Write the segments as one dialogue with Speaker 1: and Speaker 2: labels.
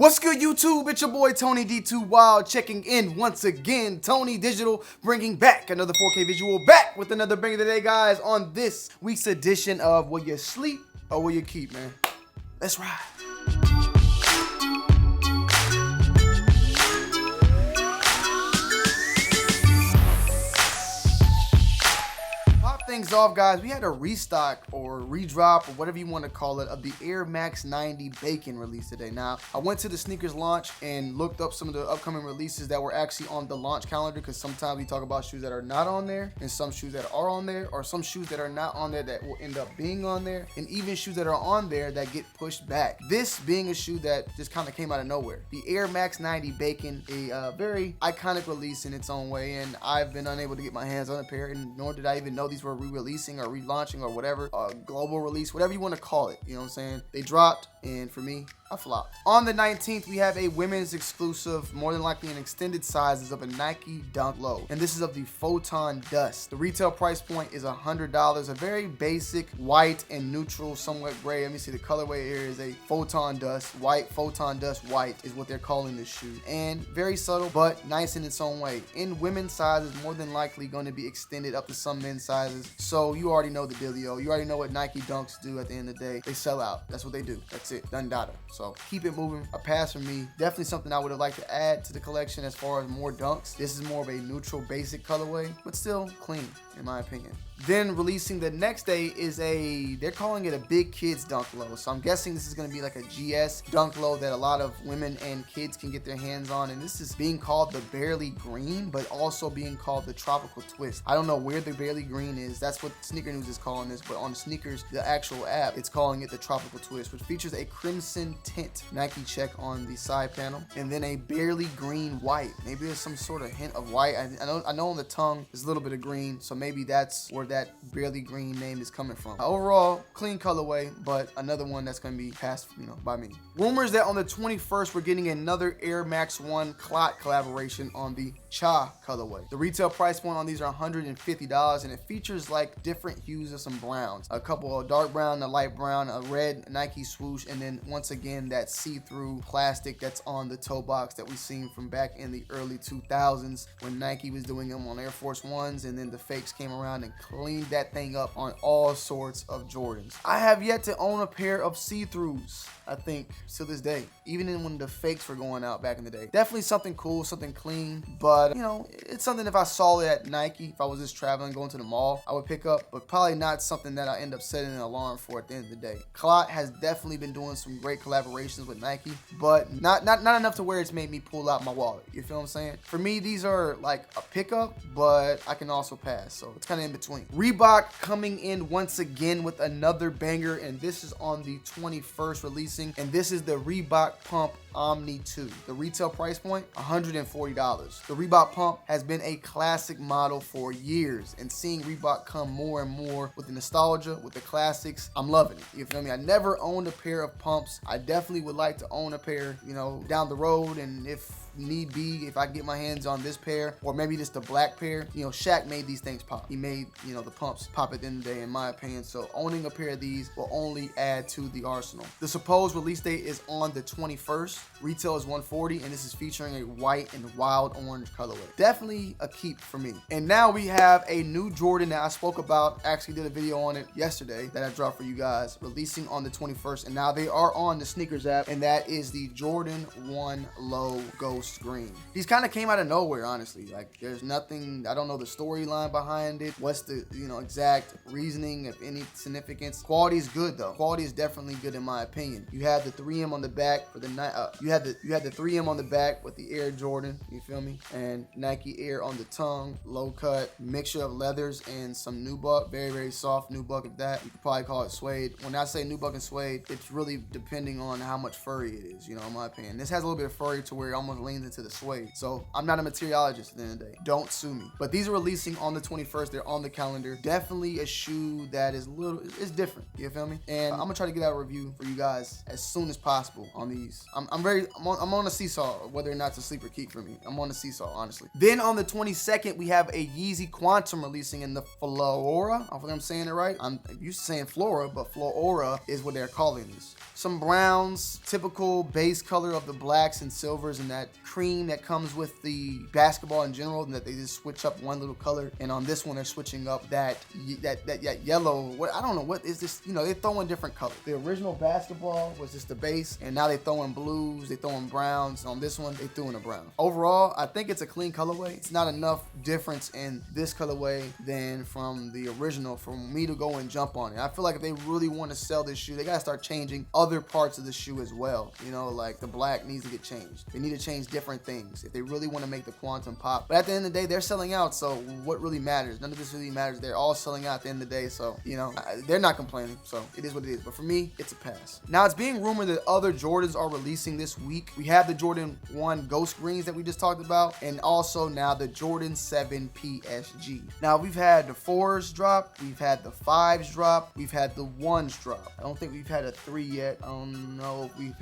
Speaker 1: What's good, YouTube? It's your boy Tony D2 Wild checking in once again. Tony Digital bringing back another 4K visual, back with another banger today, guys, on this week's edition of Will You Sleep or Will You Keep, man? Let's ride. Things off, guys. We had a restock or redrop or whatever you want to call it of the Air Max 90 Bacon release today. Now, I went to the sneakers launch and looked up some of the upcoming releases that were actually on the launch calendar, because sometimes we talk about shoes that are not on there and some shoes that are on there, or some shoes that are not on there that will end up being on there, and even shoes that are on there that get pushed back. This being a shoe that just kind of came out of nowhere. The Air Max 90 Bacon, a very iconic release in its own way, and I've been unable to get my hands on a pair, and nor did I even know these were re-releasing or relaunching or whatever, global release, whatever you want to call it. You know what I'm saying? They dropped, and for me, I flopped. On the 19th, we have a women's exclusive, more than likely in extended sizes, of a Nike Dunk Low, and this is of the Photon Dust. The retail price point is $100. A very basic white and neutral, somewhat gray. Let me see, the colorway here is a Photon Dust white. Photon Dust white is what they're calling this shoe, and very subtle but nice in its own way. In women's sizes, more than likely going to be extended up to some men's sizes, so you already know the dealio. You already know what Nike Dunks do. At the end of the day, they sell out. That's what they do. That's it, done data. So keep it moving. A pass from me. Definitely something I would have liked to add to the collection as far as more dunks. This is more of a neutral basic colorway, but still clean in my opinion. Then releasing the next day is they're calling it a Big Kids Dunk Low. So I'm guessing this is going to be like a GS Dunk Low that a lot of women and kids can get their hands on. And this is being called the Barely Green, but also being called the Tropical Twist. I don't know where the Barely Green is. That's what Sneaker News is calling this, but on the sneakers, the actual app, it's calling it the Tropical Twist, which features a crimson tint Nike check on the side panel, and then a barely green white. Maybe there's some sort of hint of white. I know on the tongue there's a little bit of green, so maybe that's where that barely green name is coming from. Overall, clean colorway, but another one that's going to be passed, by me. Rumors that on the 21st we're getting another Air Max 1 Clot collaboration on the Cha colorway. The retail price point on these are $150, and it features like different hues of some browns, a couple of dark brown, a light brown, a red Nike swoosh, and then once again that see-through plastic that's on the toe box that we've seen from back in the early 2000s when Nike was doing them on Air Force Ones, and then the fakes came around and cleaned that thing up on all sorts of Jordans. I have yet to own a pair of see-throughs, I think, to this day, even when the fakes were going out back in the day. Definitely something cool, something clean, but it's something if I saw it at Nike, if I was just traveling, going to the mall, I would pick up, but probably not something that I end up setting an alarm for at the end of the day. Clot has definitely been doing some great collaborations with Nike, but not enough to where it's made me pull out my wallet. You feel what I'm saying? For me, these are like a pickup, but I can also pass, so it's kind of in between. Reebok coming in once again with another banger, and this is on the 21st releasing, and this is the Reebok Pump Omni 2. The retail price point, $140. The Reebok Pump has been a classic model for years, and seeing Reebok come more and more with the nostalgia, with the classics, I'm loving it. You feel me? I never owned a pair of pumps. I definitely would like to own a pair, down the road, and if need be, if I get my hands on this pair, or maybe just the black pair. Shaq made these things pop. He made, the pumps pop at the end of the day, in my opinion. So owning a pair of these will only add to the arsenal. The supposed release date is on the 21st. Retail is $140, and this is featuring a white and wild orange colorway. Definitely a keep for me. And now we have a new Jordan that I spoke about, actually did a video on it yesterday that I dropped for you guys, releasing on the 21st, and now they are on the sneakers app, and that is the Jordan 1 Low Ghost Green. These kind of came out of nowhere, honestly. Like, there's nothing, I don't know the storyline behind it. What's the, exact reasoning, if any significance. Quality is good though. Quality is definitely good in my opinion. You have the 3M on the back for the you had the 3M on the back with the Air Jordan, you feel me? And Nike Air on the tongue, low cut, mixture of leathers and some nubuck, very, very soft nubuck of that. You could probably call it suede. When I say nubuck and suede, it's really depending on how much furry it is, in my opinion. This has a little bit of furry to where it almost leans into the suede. So I'm not a materialist at the end of the day. Don't sue me. But these are releasing on the 21st. They're on the calendar. Definitely a shoe that is it's different. You feel me? And I'm gonna try to get out a review for you guys as soon as possible on these. I'm on a seesaw whether or not to sleep or keep for me. I'm on a seesaw, honestly. Then on the 22nd, we have a Yeezy Quantum releasing in the Flora. I think I'm saying it right. I'm used to saying Flora, but Flora is what they're calling this. blues, some browns, typical base color of the blacks and silvers, and that cream that comes with the basketball in general, and that they just switch up one little color. And on this one, they're switching up that yellow. What, I don't know, what is this? You know, they're throwing different colors. The original basketball was just the base, and now they throwing blues, they throwing browns. On this one, they threw in a brown. Overall, I think it's a clean colorway. It's not enough difference in this colorway than from the original for me to go and jump on it. I feel like if they really want to sell this shoe, they gotta start changing other parts of the shoe as well. You know, like the black needs to get changed. They need to change different things if they really want to make the quantum pop. But at the end of the day, they're selling out, so what really matters? None of this really matters. They're all selling out at the end of the day, so, you know, they're not complaining, so it is what it is. But for me, it's a pass. Now, it's being rumored that other Jordans are releasing this week. We have the Jordan 1 Ghost Greens that we just talked about, and also now the Jordan 7 PSG. Now, we've had the 4s drop, we've had the 5s drop, we've had the 1s drop. I don't think we've had a 3 yet. I don't know if we've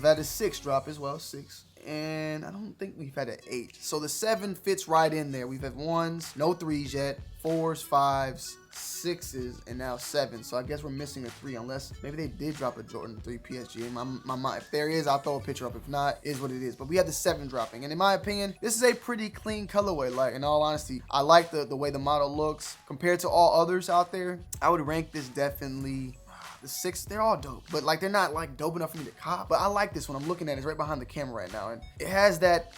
Speaker 1: had a 6 drop as well, 6. And I don't think we've had an 8. So the 7 fits right in there. We've had 1s, no 3s yet, 4s, 5s, 6s, and now 7. So I guess we're missing a 3, unless maybe they did drop a Jordan 3 PSG. In my mind, if there is, I'll throw a picture up. If not, is what it is. But we have the 7 dropping, and in my opinion, this is a pretty clean colorway. Like, in all honesty, I like the way the model looks compared to all others out there. I would rank this definitely. The 6, they're all dope, but like they're not like dope enough for me to cop. But I like this one. I'm looking at it. It's right behind the camera right now, and it has that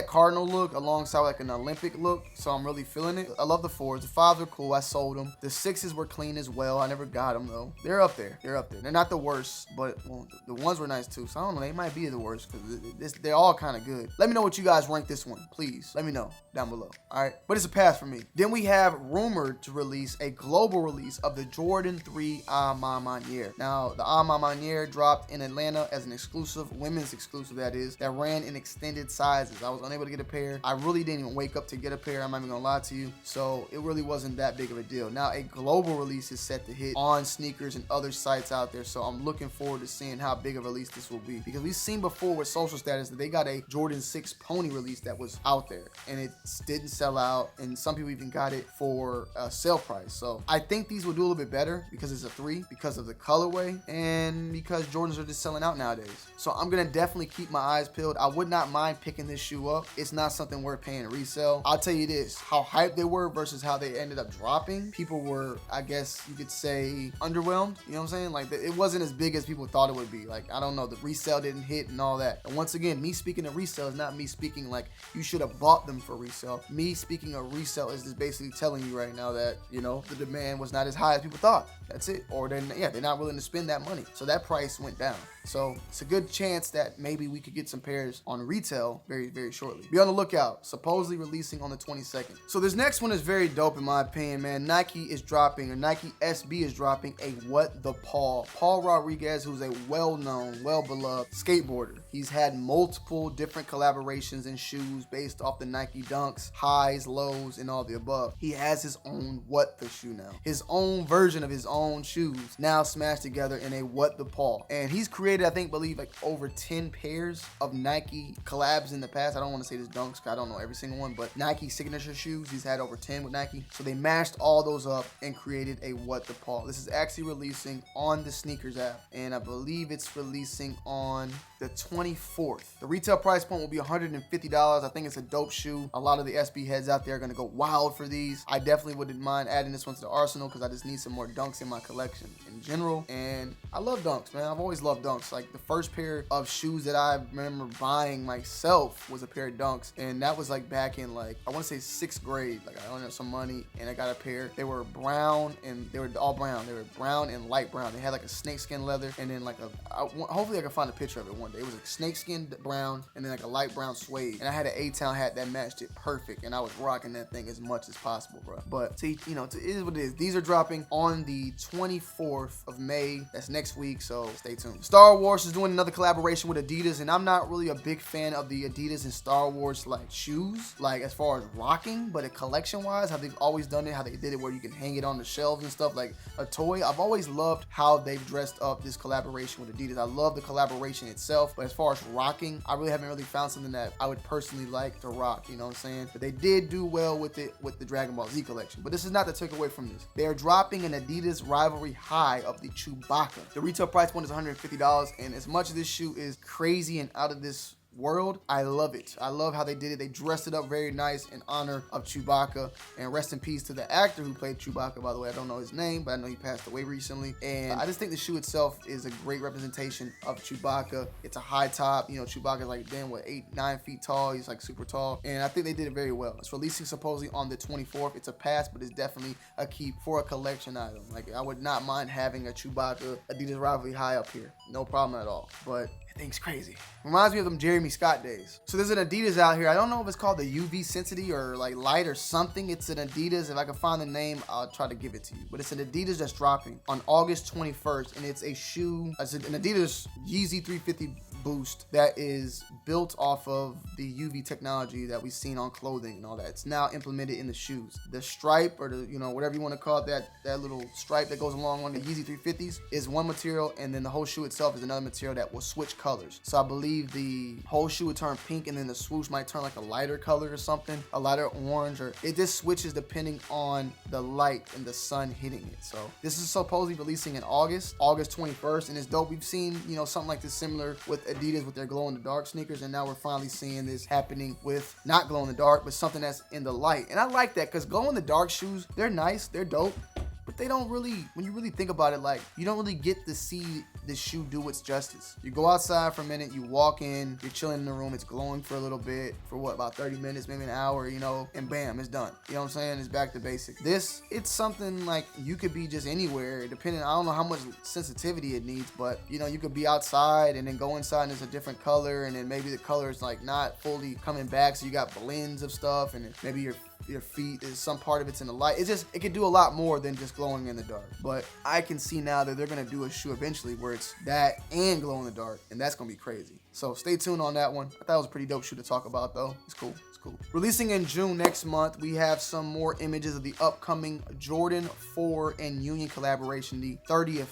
Speaker 1: cardinal look alongside like an Olympic look, so I'm really feeling it. I love the 4s. The 5s are cool. I sold them. The 6s were clean as well. I never got them though. They're up there. They're not the worst, but well, the 1s were nice too. So I don't know. They might be the worst because they're all kind of good. Let me know what you guys rank this one, please. Let me know down below. All right, but it's a pass for me. Then we have rumored to release a global release of the Jordan 3 Ma Maniére. Now, the Ma Maniére dropped in Atlanta as an exclusive, women's exclusive that is, that ran in extended sizes. I was unable to get a pair. I really didn't even wake up to get a pair. I'm not even gonna lie to you. So it really wasn't that big of a deal. Now, a global release is set to hit on sneakers and other sites out there. So I'm looking forward to seeing how big a release this will be, because we've seen before with Social Status that they got a Jordan 6 Pony release that was out there and it didn't sell out, and some people even got it for a sale price. So I think these will do a little bit better because it's a 3, because of the colorway, and because Jordans are just selling out nowadays. So I'm gonna definitely keep my eyes peeled. I would not mind picking this shoe up. It's not something worth paying resale. I'll tell you this, how hyped they were versus how they ended up dropping. People were, I guess you could say, underwhelmed. You know what I'm saying? Like, it wasn't as big as people thought it would be. Like, I don't know, the resale didn't hit and all that. And once again, me speaking of resale is not me speaking like you should have bought them for resale. Me speaking of resale is just basically telling you right now that, you know, the demand was not as high as people thought. That's it. Or they're not willing to spend that money. So that price went down. So it's a good chance that maybe we could get some pairs on retail very, very shortly. Be on the lookout. Supposedly releasing on the 22nd. So this next one is very dope in my opinion, man. Nike is dropping, or Nike SB is dropping a What the Paul. Paul Rodriguez, who's a well-known, well-beloved skateboarder. He's had multiple different collaborations in shoes based off the Nike Dunks, highs, lows, and all the above. He has his own What the shoe now. His own version of his own shoes now smashed together in a What the Paul. And he's created, I believe like over 10 pairs of Nike collabs in the past. I don't want to say this Dunks, I don't know every single one, but Nike signature shoes, he's had over 10 with Nike. So they mashed all those up and created a What the Paul. This is actually releasing on the sneakers app, and I believe it's releasing on the 24th. The retail price point will be $150. I think it's a dope shoe. A lot of the SB heads out there are going to go wild for these. I definitely wouldn't mind adding this one to the arsenal because I just need some more Dunks in my collection in general. And I love Dunks, man. I've always loved Dunks. Like, the first pair of shoes that I remember buying myself was a pair of Dunks, and that was like back in, like, I want to say 6th grade. Like, I had some money and I got a pair. They were brown, and they were all brown. They were brown and light brown. They had like a snakeskin leather, and then like hopefully I can find a picture of it one day. It was a snakeskin brown and then like a light brown suede, and I had an A-Town hat that matched it perfect, and I was rocking that thing as much as possible, bro. But see, you know, it is what it is. These are dropping on the 24th of May. That's next week, so stay tuned. Star Wars is doing another collaboration with Adidas, and I'm not really a big fan of the Adidas and Star Wars like shoes, like as far as rocking, but collection wise, how they've always done it, how they did it where you can hang it on the shelves and stuff like a toy. I've always loved how they've dressed up this collaboration with Adidas. I love the collaboration itself. itself, but as far as rocking, I really haven't really found something that I would personally like to rock, you know what I'm saying? But they did do well with it with the Dragon Ball Z collection. But this is not to take away from this. They are dropping an Adidas rivalry high of the Chewbacca. The retail price point is $150, and as much as this shoe is crazy and out of this world, I love it. I love how they did it. They dressed it up very nice in honor of Chewbacca, and rest in peace to the actor who played Chewbacca, by the way. I don't know his name, but I know he passed away recently, and I just think the shoe itself is a great representation of Chewbacca. It's a high top, you know, Chewbacca's like, damn, what, 8-9 feet tall. He's like super tall, and I think they did it very well. It's releasing supposedly on the 24th. It's a pass, but it's definitely a keep for a collection item. Like, I would not mind having a Chewbacca Adidas rivalry high up here. No problem at all, but thing's crazy. Reminds me of them Jeremy Scott days. So there's an Adidas out here. I don't know if it's called the UV Sensity or like light or something. It's an Adidas. If I can find the name, I'll try to give it to you. But it's an Adidas that's dropping on August 21st. And it's a shoe, it's an Adidas Yeezy 350 Boost that is built off of the UV technology that we've seen on clothing and all that. It's now implemented in the shoes. The stripe, or the, you know, whatever you want to call it, that little stripe that goes along on the Yeezy 350s is one material, and then the whole shoe itself is another material that will switch colors. So I believe the whole shoe would turn pink, and then the swoosh might turn like a lighter color or something, a lighter orange, or it just switches depending on the light and the sun hitting it. So this is supposedly releasing in August 21st, and it's dope. We've seen, you know, something like this similar with Adidas with their glow in the dark sneakers, and now we're finally seeing this happening with not glow in the dark, but something that's in the light. And I like that, because glow in the dark shoes, they're nice, they're dope, but they don't really, when you really think about it, like, you don't really get to see this shoe do its justice. You go outside for a minute, you walk in, you're chilling in the room, it's glowing for a little bit, for what, about 30 minutes, maybe an hour, you know, and bam, it's done. You know what I'm saying? It's back to basic. This, it's something like you could be just anywhere, depending, I don't know how much sensitivity it needs, but, you know, you could be outside and then go inside and it's a different color, and then maybe the color is like not fully coming back, so you got blends of stuff, and maybe your feet is some part of it's in the light. It's just, it could do a lot more than just glowing in the dark. But I can see now that they're gonna do a shoe eventually where it's that and glow in the dark, and that's gonna be crazy. So stay tuned on that one. I thought it was a pretty dope shoe to talk about though. It's cool. It's cool. Releasing in June next month, we have some more images of the upcoming Jordan 4 and Union collaboration, the 30th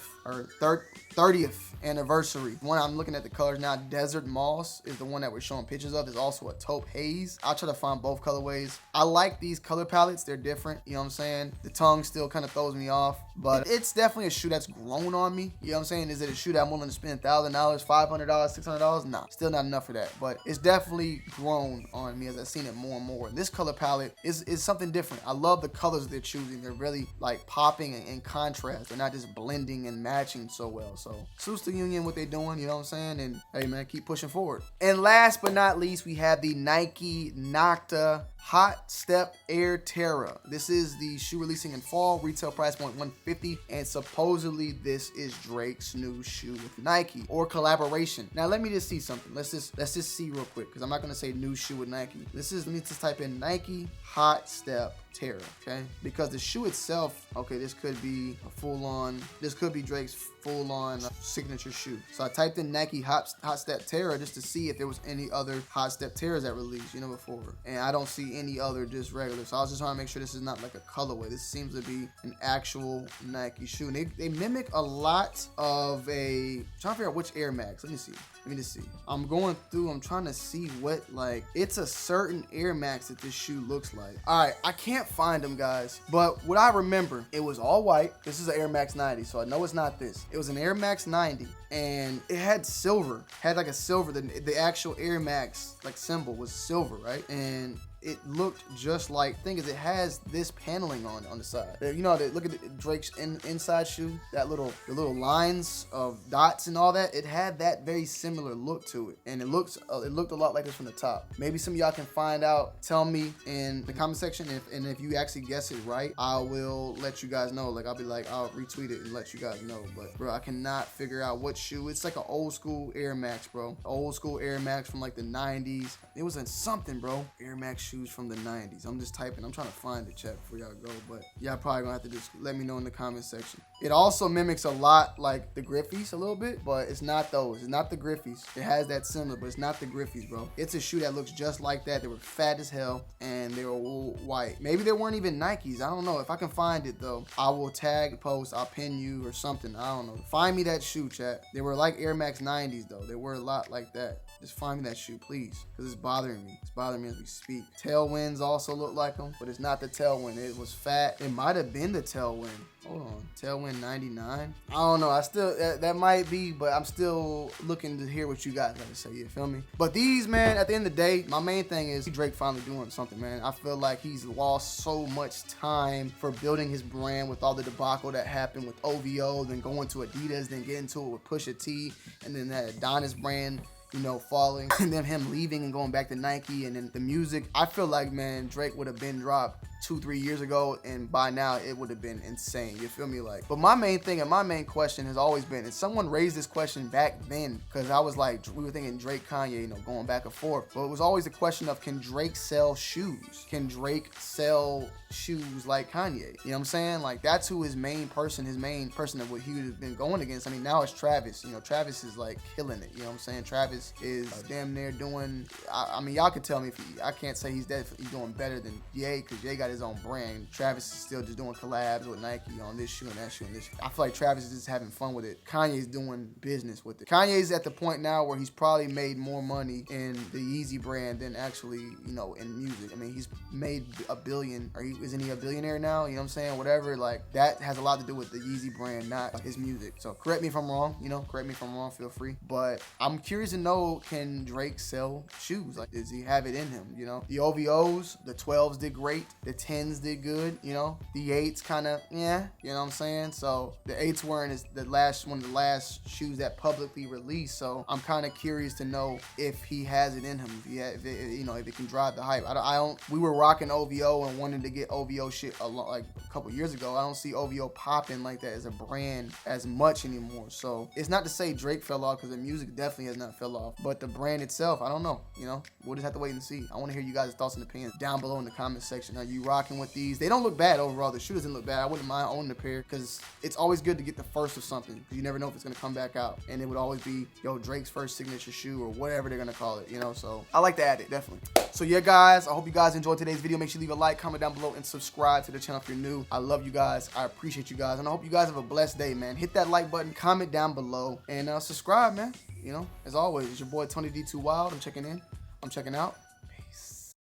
Speaker 1: anniversary. One, I'm looking at the colors now. Desert Moss is the one that we're showing pictures of. There's also a taupe haze. I'll try to find both colorways. I like these color palettes. They're different. You know what I'm saying? The tongue still kind of throws me off, but it's definitely a shoe that's grown on me. You know what I'm saying? Is it a shoe that I'm willing to spend $1,000, $500, $600? Nah, still not enough for that, but it's definitely grown on me as I've seen it more and more. This color palette is something different. I love the colors they're choosing. They're really like popping and contrast. They're not just blending and matching so well. So salute to Union, what they're doing, you know what I'm saying? And hey man, keep pushing forward. And last but not least, we have the Nike Nocta Hot Step Air Terra. This is the shoe releasing in fall, retail price point $150, and supposedly this is Drake's new shoe with Nike or collaboration. Now let me just see something. Let's just see real quick, because I'm not gonna say new shoe with Nike. Let me just type in Nike Hot Step Terra, okay? Because the shoe itself, okay, this could be a full-on, this could be Drake's full-on signature shoe. So I typed in Nike Hot Step Terra just to see if there was any other Hot Step Terras that released, you know, before. And I don't see any other just regular. So I was just trying to make sure this is not like a colorway. This seems to be an actual Nike shoe. And they mimic a lot of a, I'm trying to figure out which Air Max. Let me see. Let me just see. I'm going through, I'm trying to see what, like, it's a certain Air Max that this shoe looks like. All right, I can't find them, guys. But what I remember, it was all white. This is an Air Max 90, so I know it's not this. It was an Air Max 90, and it had silver. Had like a silver, the actual Air Max, like, symbol was silver, right? And it looked just like, thing is, it has this paneling on the side. You know, look at Drake's inside shoe, the little lines of dots and all that. It had that very similar look to it, and it looked a lot like this from the top. Maybe some of y'all can find out. Tell me in the comment section, if you actually guess it right, I will let you guys know. Like, I'll be like, I'll retweet it and let you guys know. But bro, I cannot figure out what shoe. It's like an old school Air Max, bro. Old school Air Max from like the 90s. It was in something, bro. Air Max shoe. shoes from the 90s. I'm just typing. I'm trying to find the chat before y'all go, but y'all probably gonna have to just let me know in the comment section. It also mimics a lot like the Griffeys a little bit, but it's not those. It's not the Griffeys. It has that similar, but it's not the Griffeys, bro. It's a shoe that looks just like that. They were fat as hell and they were white. Maybe they weren't even Nikes. I don't know. If I can find it though, I will tag, post, I'll pin you or something. I don't know. Find me that shoe, chat. They were like Air Max 90s though. They were a lot like that. Just find me that shoe, please, because it's bothering me. It's bothering me as we speak. Tailwinds also look like them, but it's not the Tailwind. It was fat. It might have been the Tailwind. Hold on. Tailwind 99. I don't know. I still, that might be, but I'm still looking to hear what you guys got to say. You feel me? But these, man, at the end of the day, my main thing is Drake finally doing something, man. I feel like he's lost so much time for building his brand with all the debacle that happened with OVO, then going to Adidas, then getting to it with Pusha T, and then that Adonis brand, you know, falling, and then him leaving and going back to Nike, and then the music. I feel like, man, Drake would have been dropped 2-3 years ago, and by now it would have been insane. You feel me? Like, but my main thing and my main question has always been, and someone raised this question back then, because I was like, we were thinking Drake, Kanye, you know, going back and forth, but it was always the question of, can Drake sell shoes? Can Drake sell shoes like Kanye? You know what I'm saying? Like, that's who his main person that what he would have been going against. I mean, now it's Travis. You know, Travis is like killing it. You know what I'm saying? Travis is damn near doing, I mean, y'all can tell me if I can't say he's doing better than Ye, because Ye got his own brand. Travis is still just doing collabs with Nike on this shoe and that shoe and this shoe. I feel like Travis is just having fun with it. Kanye's doing business with it. Kanye's at the point now where he's probably made more money in the Yeezy brand than actually, you know, in music. I mean, he's made $1 billion, or isn't he a billionaire now? You know what I'm saying? Whatever, like, that has a lot to do with the Yeezy brand, not his music. So correct me if I'm wrong, you know, correct me if I'm wrong, feel free. But I'm curious to know, can Drake sell shoes? Like, does he have it in him, you know? The OVOs, the 12s did great. The 10s did good, you know. The 8s kind of, yeah, you know what I'm saying? So the 8s weren't one of the last shoes that publicly released. So I'm kind of curious to know if he has it in him, if it can drive the hype. We were rocking OVO and wanted to get OVO shit like a couple years ago. I don't see OVO popping like that as a brand as much anymore. So it's not to say Drake fell off, because the music definitely has not fell off, but the brand itself, I don't know, you know. We'll just have to wait and see. I want to hear you guys' thoughts and opinions down below in the comment section. Are you rocking with these? They don't look bad overall. The shoe doesn't look bad. I wouldn't mind owning a pair, because it's always good to get the first of something, because you never know if it's going to come back out. And it would always be, yo, Drake's first signature shoe, or whatever they're going to call it, you know. So I like to add it, definitely. So yeah, guys, I hope you guys enjoyed today's video. Make sure you leave a like, comment down below, and subscribe to the channel if you're new. I love you guys. I appreciate you guys, and I hope you guys have a blessed day, man. Hit that like button, comment down below, and subscribe, man. You know, as always, it's your boy Tony D2 Wild. I'm checking out.